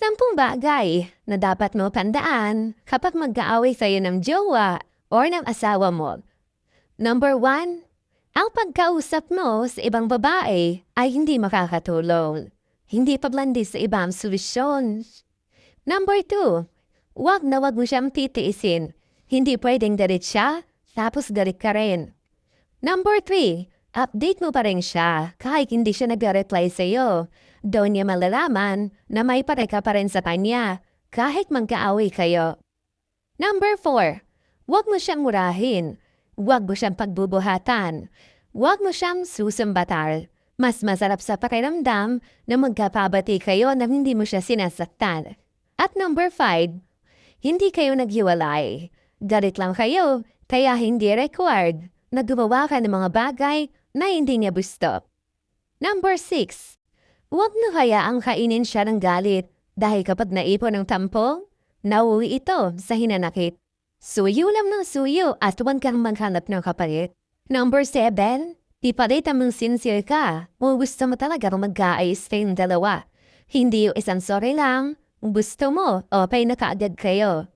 10 bagay na dapat mo tandaan kapag mag-aaway sa'yo ng jowa or ng asawa mo. Number 1, ang pagkausap mo sa ibang babae ay hindi makakatulong. Hindi pablandi sa ibang solusyon. Number 2, wag mo siyang titiisin. Hindi pwedeng galit siya, tapos galit ka rin. Number 3, update mo pa rin siya kahit hindi siya nag-reply sa'yo. Doon niya malalaman na may pare ka pa rin sa kanya kahit magkaaway kayo. Number 4, wag mo siyang murahin. Wag mo siyang pagbubuhatan. Wag mo siyang susumbatal. Mas masarap sa pakiramdam na magkapabati kayo na hindi mo siya sinasaktan. At number 5, hindi kayo naghiwalay. Galit lang kayo, kaya hindi required na gumawa ka ng mga bagay na hindi niya gusto. Number 6, huwag na hayaang kainin siya ng galit dahil kapag naipon ng tampo, nauwi ito sa hinanakit. Suyo lang ng suyo at huwag kang maghanap ng kapalit. Number 7, ipalita mong sincere ka o gusto mo talaga mag-aayos kayong dalawa. Hindi yung isang sorry lang, gusto mo o pay na kaagad kayo.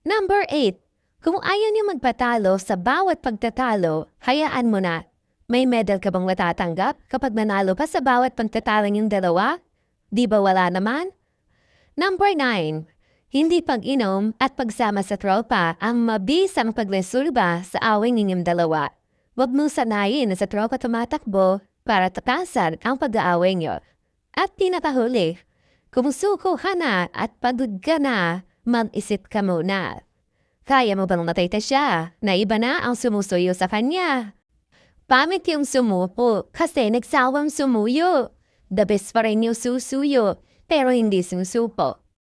Number 8, kung ayaw niyo magpatalo sa bawat pagtatalo, hayaan mo na. May medal ka bang matatanggap kapag manalo pa sa bawat pagtatalang yung dalawa? Di ba wala naman? Number 9, hindi pag-inom at pagsama sa tropa ang mabisang pagresolba sa away ninyong dalawa. Huwag mong sanayin na sa tropa tumatakbo para tatasan ang pag-aaway nyo. At pinakahuli, kung suko ka na at pagod ka na, mag-isip ka muna. Kaya mo bang matay siya na iba na ang sumusuyo sa kanya? Pamit yung sumupo kasi nagsawang sumuyo. The best pa rin yung susuyo pero hindi sumusupo.